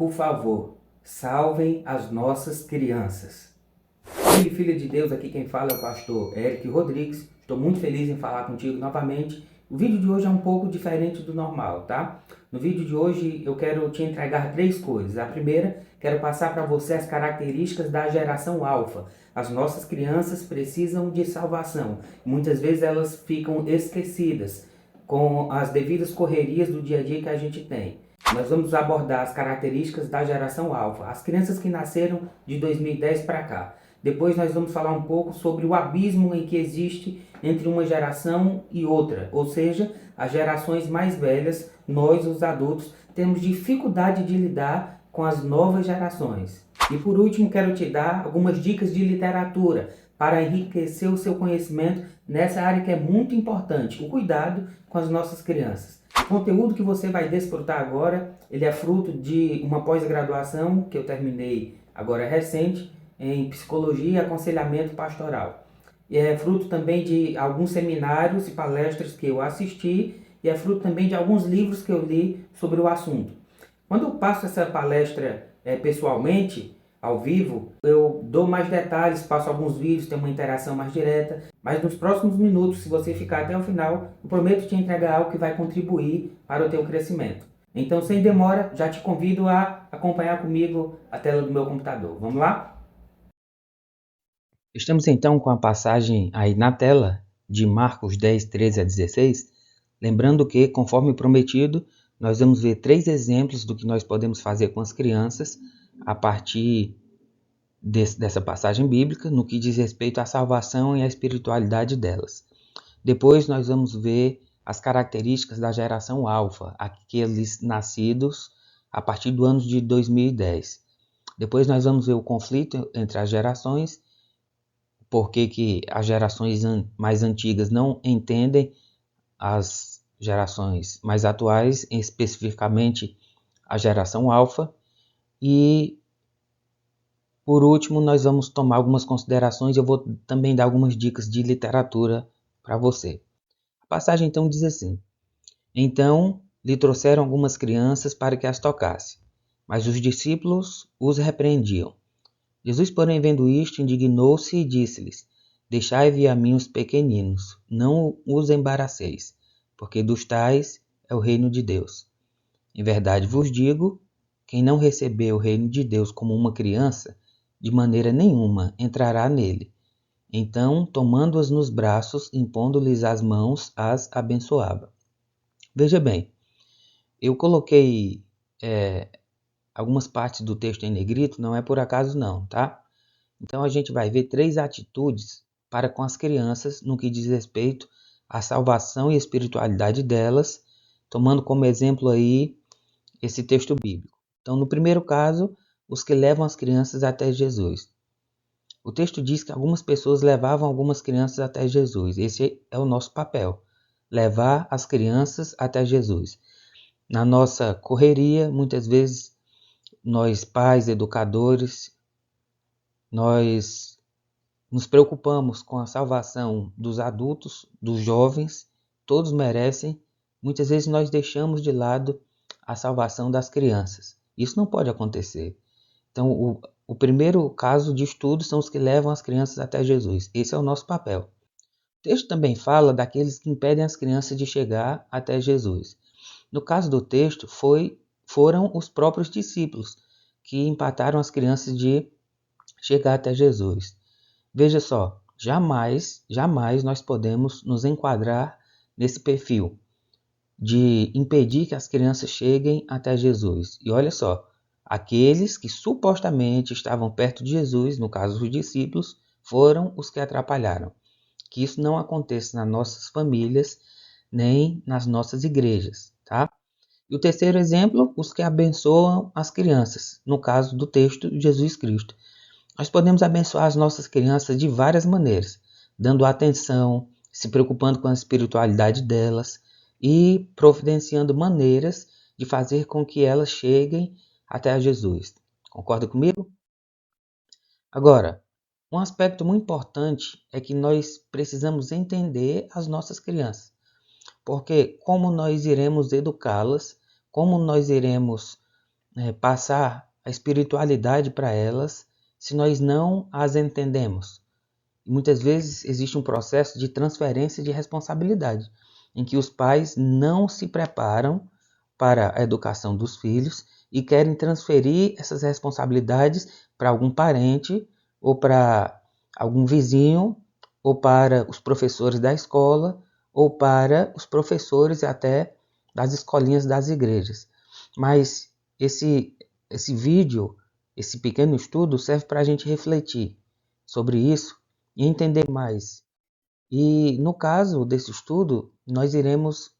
Por favor, salvem as nossas crianças. Filho e filha de Deus, aqui quem fala é o pastor Eric Rodrigues. Estou muito feliz em falar contigo novamente. O vídeo de hoje é um pouco diferente do normal, tá? No vídeo de hoje eu quero te entregar 3 coisas. A primeira, quero passar para você as características da geração alfa. As nossas crianças precisam de salvação. Muitas vezes elas ficam esquecidas com as devidas correrias do dia a dia que a gente tem. Nós vamos abordar as características da geração alfa, as crianças que nasceram de 2010 para cá. Depois nós vamos falar um pouco sobre o abismo em que existe entre uma geração e outra, ou seja, as gerações mais velhas, nós os adultos, temos dificuldade de lidar com as novas gerações. E por último, quero te dar algumas dicas de literatura para enriquecer o seu conhecimento nessa área que é muito importante, o cuidado com as nossas crianças. O conteúdo que você vai desfrutar agora, ele é fruto de uma pós-graduação que eu terminei agora recente, em psicologia e aconselhamento pastoral. E é fruto também de alguns seminários e palestras que eu assisti e é fruto também de alguns livros que eu li sobre o assunto. Quando eu passo essa palestra pessoalmente, ao vivo, eu dou mais detalhes, passo alguns vídeos, tenho uma interação mais direta, mas nos próximos minutos, se você ficar até o final, eu prometo te entregar algo que vai contribuir para o teu crescimento. Então, sem demora, já te convido a acompanhar comigo a tela do meu computador. Vamos lá? Estamos então com a passagem aí na tela de Marcos 10, 13 a 16, lembrando que, conforme prometido, nós vamos ver 3 exemplos do que nós podemos fazer com as crianças a partir dessa passagem bíblica, no que diz respeito à salvação e à espiritualidade delas. Depois nós vamos ver as características da geração alfa, aqueles nascidos a partir do ano de 2010. Depois nós vamos ver o conflito entre as gerações, porque que as gerações mais antigas não entendem as gerações mais atuais, especificamente a geração alfa. E, por último, nós vamos tomar algumas considerações e eu vou também dar algumas dicas de literatura para você. A passagem então diz assim: Então lhe trouxeram algumas crianças para que as tocasse, mas os discípulos os repreendiam. Jesus, porém, vendo isto, indignou-se e disse-lhes: Deixai vir a mim os pequeninos, não os embaraceis, porque dos tais é o reino de Deus. Em verdade vos digo, quem não receber o reino de Deus como uma criança, de maneira nenhuma entrará nele. Então, tomando-as nos braços, impondo-lhes as mãos, as abençoava. Veja bem, eu coloquei algumas partes do texto em negrito, não é por acaso não, tá? Então a gente vai ver 3 atitudes para com as crianças no que diz respeito à salvação e espiritualidade delas, tomando como exemplo aí esse texto bíblico. Então, no primeiro caso, os que levam as crianças até Jesus. O texto diz que algumas pessoas levavam algumas crianças até Jesus. Esse é o nosso papel, levar as crianças até Jesus. Na nossa correria, muitas vezes, nós pais, educadores, nós nos preocupamos com a salvação dos adultos, dos jovens, todos merecem. Muitas vezes nós deixamos de lado a salvação das crianças. Isso não pode acontecer. Então, o primeiro caso de estudo são os que levam as crianças até Jesus. Esse é o nosso papel. O texto também fala daqueles que impedem as crianças de chegar até Jesus. No caso do texto, foram os próprios discípulos que empataram as crianças de chegar até Jesus. Veja só, jamais nós podemos nos enquadrar nesse perfil de impedir que as crianças cheguem até Jesus. E olha só, aqueles que supostamente estavam perto de Jesus, no caso os discípulos, foram os que atrapalharam. Que isso não aconteça nas nossas famílias, nem nas nossas igrejas, tá? E o terceiro exemplo, os que abençoam as crianças, no caso do texto, Jesus Cristo. Nós podemos abençoar as nossas crianças de várias maneiras, dando atenção, se preocupando com a espiritualidade delas e providenciando maneiras de fazer com que elas cheguem até a Jesus. Concorda comigo? Agora, um aspecto muito importante é que nós precisamos entender as nossas crianças, porque como nós iremos educá-las, como nós iremos passar a espiritualidade para elas se nós não as entendemos? Muitas vezes existe um processo de transferência de responsabilidade, em que os pais não se preparam para a educação dos filhos e querem transferir essas responsabilidades para algum parente ou para algum vizinho ou para os professores da escola ou para os professores até das escolinhas das igrejas. Mas esse vídeo, esse pequeno estudo serve para a gente refletir sobre isso e entender mais. E no caso desse estudo, nós iremos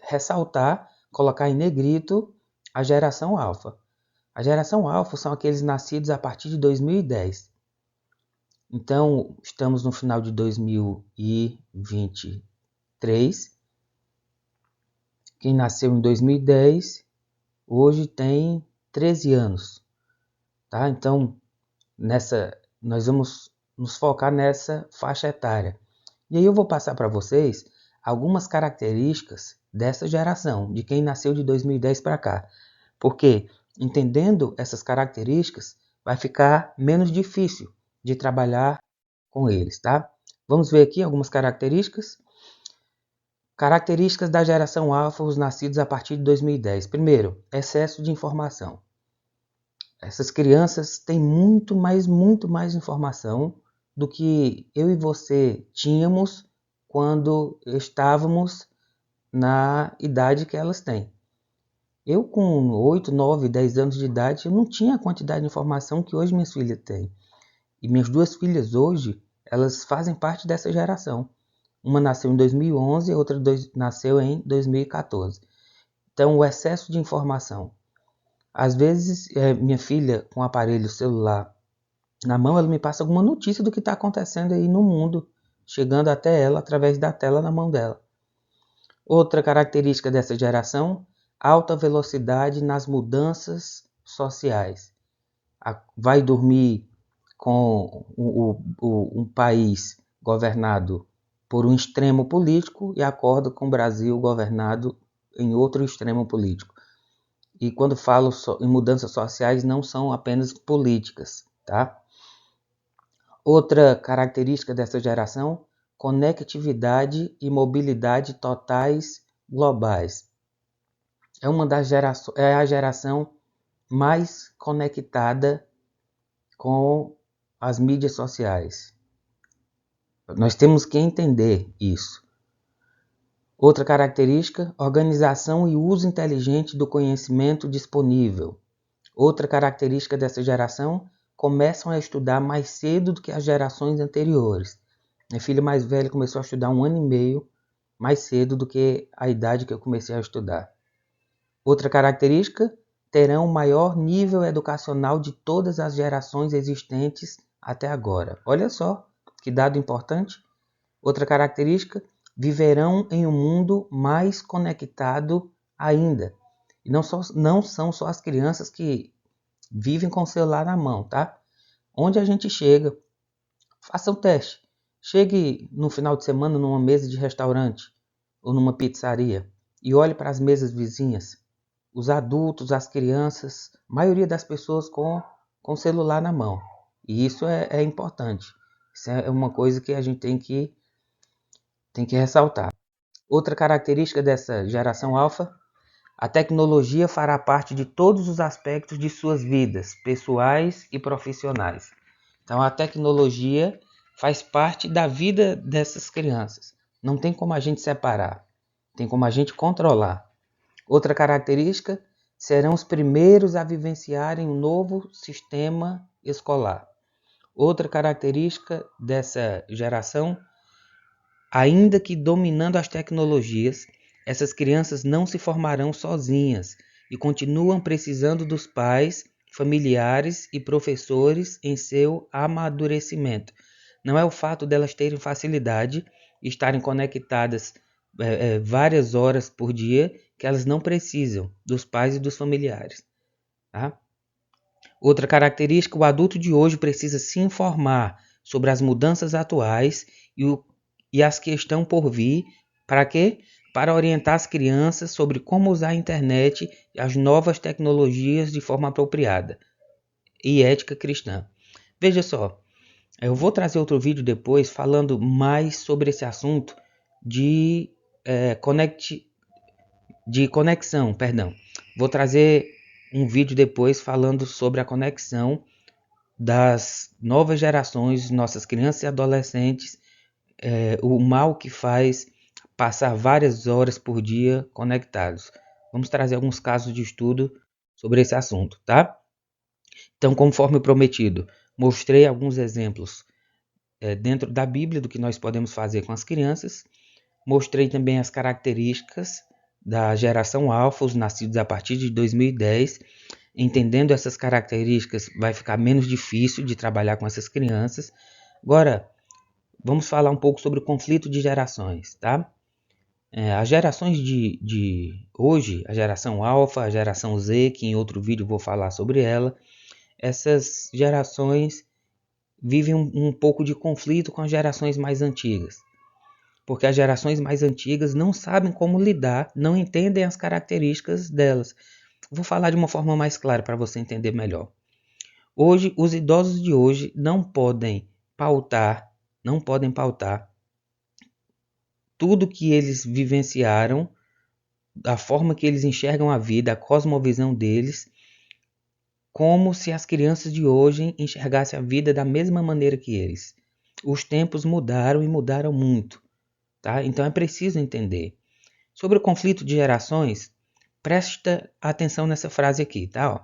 ressaltar, colocar em negrito a geração alfa. A geração alfa são aqueles nascidos a partir de 2010. Então, estamos no final de 2023. Quem nasceu em 2010, hoje tem 13 anos. Tá? Então, nós vamos nos focar nessa faixa etária. E aí eu vou passar para vocês algumas características dessa geração, de quem nasceu de 2010 para cá. Porque entendendo essas características, vai ficar menos difícil de trabalhar com eles, tá? Vamos ver aqui algumas características. Características da geração alfa, os nascidos a partir de 2010. Primeiro, excesso de informação. Essas crianças têm muito mais informação do que eu e você tínhamos quando estávamos na idade que elas têm. Eu com 8, 9, 10 anos de idade, eu não tinha a quantidade de informação que hoje minhas filhas têm. E minhas duas filhas hoje, elas fazem parte dessa geração. Uma nasceu em 2011 e a outra nasceu em 2014. Então, o excesso de informação. Às vezes, minha filha, com o aparelho celular na mão, ela me passa alguma notícia do que está acontecendo aí no mundo, chegando até ela através da tela na mão dela. Outra característica dessa geração, alta velocidade nas mudanças sociais. Vai dormir com um país governado por um extremo político e acorda com o Brasil governado em outro extremo político. E quando falo em mudanças sociais, não são apenas políticas, tá? Outra característica dessa geração, conectividade e mobilidade totais globais. É a geração mais conectada com as mídias sociais. Nós temos que entender isso. Outra característica, organização e uso inteligente do conhecimento disponível. Outra característica dessa geração, começam a estudar mais cedo do que as gerações anteriores. Minha filha mais velha começou a estudar 1 ano e meio mais cedo do que a idade que eu comecei a estudar. Outra característica, terão o maior nível educacional de todas as gerações existentes até agora. Olha só que dado importante. Outra característica, viverão em um mundo mais conectado ainda. E não são só as crianças que vivem com o celular na mão, tá? Onde a gente chega, faça um teste. Chegue no final de semana numa mesa de restaurante ou numa pizzaria e olhe para as mesas vizinhas. Os adultos, as crianças, a maioria das pessoas com o celular na mão. E isso é importante. Isso é uma coisa que a gente tem que ressaltar. Outra característica dessa geração alfa, a tecnologia fará parte de todos os aspectos de suas vidas, pessoais e profissionais. Então a tecnologia faz parte da vida dessas crianças. Não tem como a gente separar, tem como a gente controlar. Outra característica, serão os primeiros a vivenciarem um novo sistema escolar. Outra característica dessa geração, ainda que dominando as tecnologias, essas crianças não se formarão sozinhas e continuam precisando dos pais, familiares e professores em seu amadurecimento. Não é o fato delas terem facilidade e estarem conectadas várias horas por dia que elas não precisam dos pais e dos familiares. Tá? Outra característica, o adulto de hoje precisa se informar sobre as mudanças atuais e as que estão por vir. Para quê? para orientar as crianças sobre como usar a internet e as novas tecnologias de forma apropriada e ética cristã. Veja só, eu vou trazer outro vídeo depois falando mais sobre esse assunto de, conexão. Vou trazer um vídeo depois falando sobre a conexão das novas gerações, nossas crianças e adolescentes, o mal que faz passar várias horas por dia conectados. Vamos trazer alguns casos de estudo sobre esse assunto, tá? Então, conforme prometido, mostrei alguns exemplos dentro da Bíblia do que nós podemos fazer com as crianças. Mostrei também as características da geração alfa, os nascidos a partir de 2010. Entendendo essas características, vai ficar menos difícil de trabalhar com essas crianças. Agora, vamos falar um pouco sobre o conflito de gerações, tá? As gerações de hoje, a geração alfa, a geração Z, que em outro vídeo vou falar sobre ela, essas gerações vivem um pouco de conflito com as gerações mais antigas. Porque as gerações mais antigas não sabem como lidar, não entendem as características delas. Vou falar de uma forma mais clara para você entender melhor. Hoje, os idosos de hoje não podem pautar tudo que eles vivenciaram, a forma que eles enxergam a vida, a cosmovisão deles, como se as crianças de hoje enxergassem a vida da mesma maneira que eles. Os tempos mudaram e mudaram muito, tá? Então é preciso entender. Sobre o conflito de gerações, presta atenção nessa frase aqui, tá? Ó.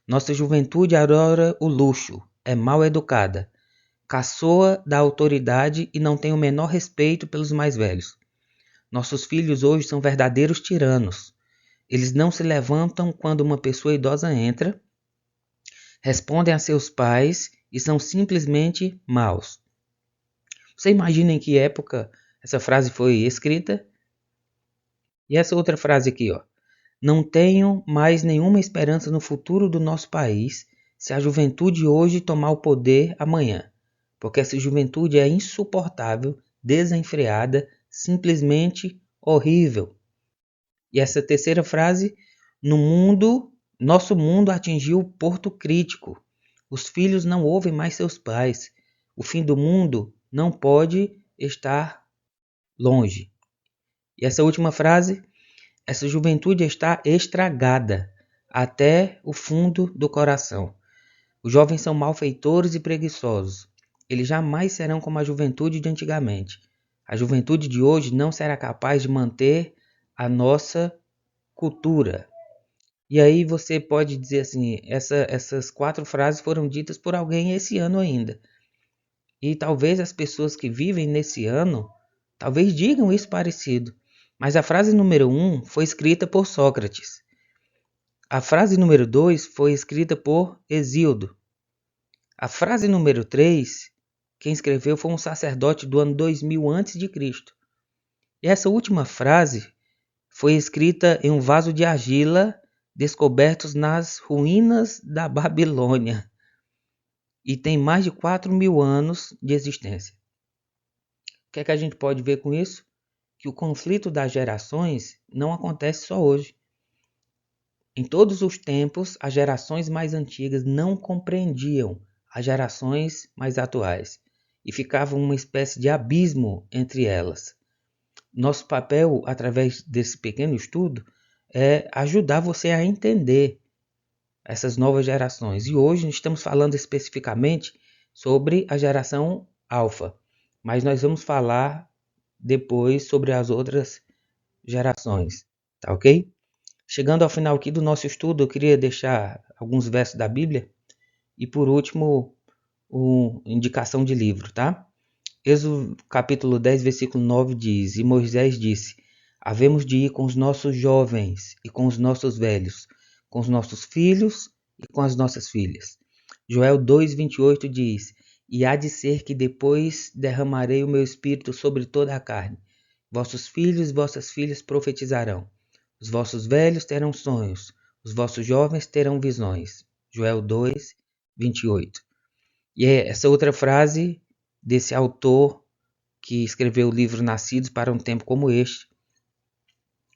Nossa juventude adora o luxo, é mal educada, caçoa da autoridade e não tem o menor respeito pelos mais velhos. Nossos filhos hoje são verdadeiros tiranos. Eles não se levantam quando uma pessoa idosa entra, respondem a seus pais e são simplesmente maus. Você imagina em que época essa frase foi escrita? E essa outra frase aqui, ó. Não tenho mais nenhuma esperança no futuro do nosso país se a juventude hoje tomar o poder amanhã, porque essa juventude é insuportável, desenfreada, simplesmente horrível. E essa terceira frase, nosso mundo atingiu o porto crítico. Os filhos não ouvem mais seus pais. O fim do mundo não pode estar longe. E essa última frase, essa juventude está estragada até o fundo do coração. Os jovens são malfeitores e preguiçosos. Eles jamais serão como a juventude de antigamente. A juventude de hoje não será capaz de manter a nossa cultura. E aí você pode dizer assim, essas 4 frases foram ditas por alguém esse ano ainda. E talvez as pessoas que vivem nesse ano, talvez digam isso parecido. Mas a frase número 1 foi escrita por Sócrates. A frase número 2 foi escrita por Hesíodo. A frase número 3, quem escreveu foi um sacerdote do ano 2000 a.C. E essa última frase foi escrita em um vaso de argila descobertos nas ruínas da Babilônia. E tem mais de 4.000 anos de existência. O que é que a gente pode ver com isso? Que o conflito das gerações não acontece só hoje. Em todos os tempos, as gerações mais antigas não compreendiam as gerações mais atuais e ficava uma espécie de abismo entre elas. Nosso papel, através desse pequeno estudo, é ajudar você a entender essas novas gerações. E hoje estamos falando especificamente sobre a geração alfa, mas nós vamos falar depois sobre as outras gerações, tá ok? Chegando ao final aqui do nosso estudo, eu queria deixar alguns versos da Bíblia e, por último, uma indicação de livro, tá? Êxodo capítulo 10, versículo 9 diz: E Moisés disse: havemos de ir com os nossos jovens e com os nossos velhos, com os nossos filhos e com as nossas filhas. Joel 2:28 diz: E há de ser que depois derramarei o meu espírito sobre toda a carne. Vossos filhos e vossas filhas profetizarão. Os vossos velhos terão sonhos, os vossos jovens terão visões. Joel 2:28. E essa outra frase desse autor que escreveu o livro Nascidos para um Tempo Como Este,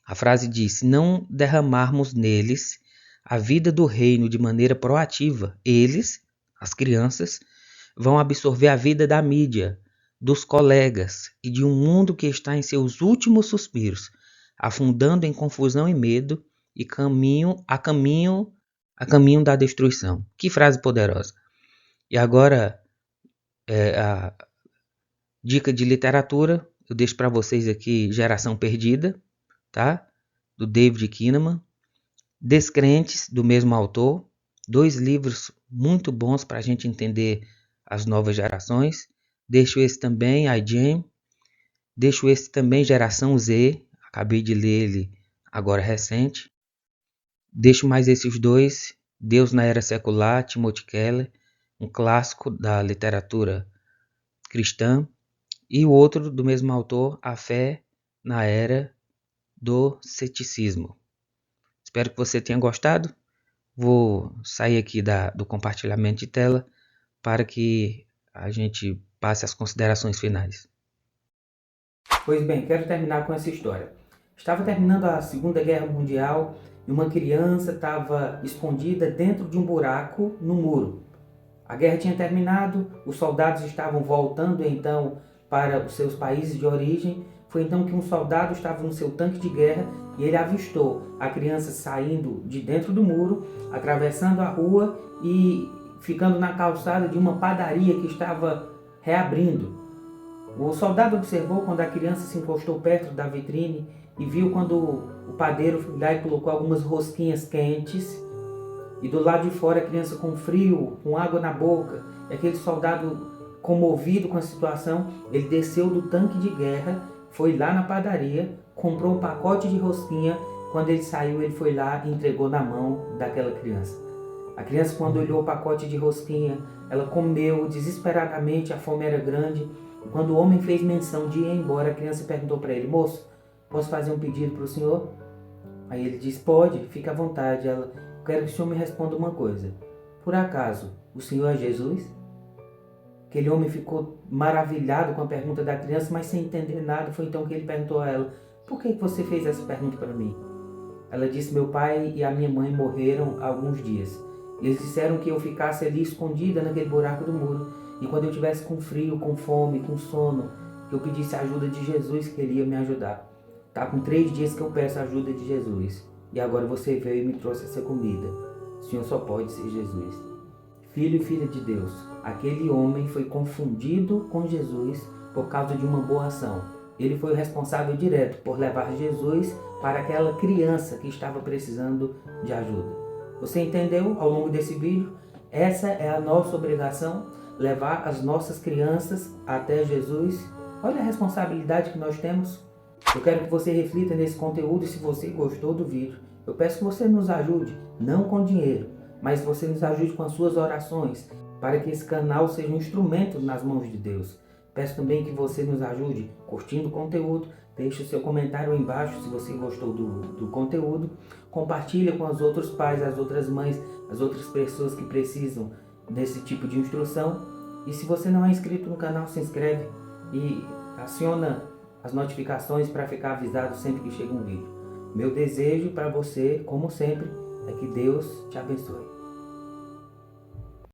A frase diz: se não derramarmos neles a vida do reino de maneira proativa, eles, as crianças, vão absorver a vida da mídia, dos colegas e de um mundo que está em seus últimos suspiros, afundando em confusão e medo e a caminho da destruição. Que frase poderosa! E agora, a dica de literatura, eu deixo para vocês aqui Geração Perdida, tá? Do David Kinnaman. Descrentes, do mesmo autor. 2 livros muito bons para a gente entender as novas gerações. Deixo esse também, iGEM. Deixo esse também, Geração Z. Acabei de ler ele agora recente. Deixo mais esses 2. Deus na Era Secular, Timothy Keller. Um clássico da literatura cristã. E o outro, do mesmo autor, A Fé na Era do Ceticismo. Espero que você tenha gostado. Vou sair aqui do compartilhamento de tela para que a gente passe às considerações finais. Pois bem, quero terminar com essa história. Estava terminando a Segunda Guerra Mundial e uma criança estava escondida dentro de um buraco no muro. A guerra tinha terminado, os soldados estavam voltando então para os seus países de origem. Foi então que um soldado estava no seu tanque de guerra e ele avistou a criança saindo de dentro do muro, atravessando a rua e ficando na calçada de uma padaria que estava reabrindo. O soldado observou quando a criança se encostou perto da vitrine e viu quando o padeiro foi lá e colocou algumas rosquinhas quentes. E do lado de fora a criança com frio, com água na boca. E aquele soldado comovido com a situação, ele desceu do tanque de guerra, foi lá na padaria, comprou um pacote de rosquinha. Quando ele saiu, ele foi lá e entregou na mão daquela criança. A criança, quando olhou o pacote de rosquinha, ela comeu desesperadamente, a fome era grande. Quando o homem fez menção de ir embora, a criança perguntou para ele: moço, posso fazer um pedido para o senhor? Aí ele disse: pode, fica à vontade. Ela: quero que o senhor me responda uma coisa. Por acaso, o senhor é Jesus? Aquele homem ficou maravilhado com a pergunta da criança, mas sem entender nada. Foi então que ele perguntou a ela: por que você fez essa pergunta para mim? Ela disse: meu pai e a minha mãe morreram há alguns dias. Eles disseram que eu ficasse ali escondida naquele buraco do muro. E quando eu estivesse com frio, com fome, com sono, que eu pedisse a ajuda de Jesus, que ele ia me ajudar. Tá com 3 dias que eu peço a ajuda de Jesus. E agora você veio e me trouxe essa comida. O Senhor só pode ser Jesus. Filho e filha de Deus, aquele homem foi confundido com Jesus por causa de uma boa ação. Ele foi o responsável direto por levar Jesus para aquela criança que estava precisando de ajuda. Você entendeu ao longo desse vídeo? Essa é a nossa obrigação, levar as nossas crianças até Jesus. Olha a responsabilidade que nós temos. Eu quero que você reflita nesse conteúdo e se você gostou do vídeo, eu peço que você nos ajude, não com dinheiro, mas você nos ajude com as suas orações, para que esse canal seja um instrumento nas mãos de Deus. Peço também que você nos ajude curtindo o conteúdo, deixe o seu comentário aí embaixo se você gostou do conteúdo, compartilha com os outros pais, as outras mães, as outras pessoas que precisam desse tipo de instrução. E se você não é inscrito no canal, se inscreve e aciona as notificações para ficar avisado sempre que chega um vídeo. Meu desejo para você, como sempre, é que Deus te abençoe.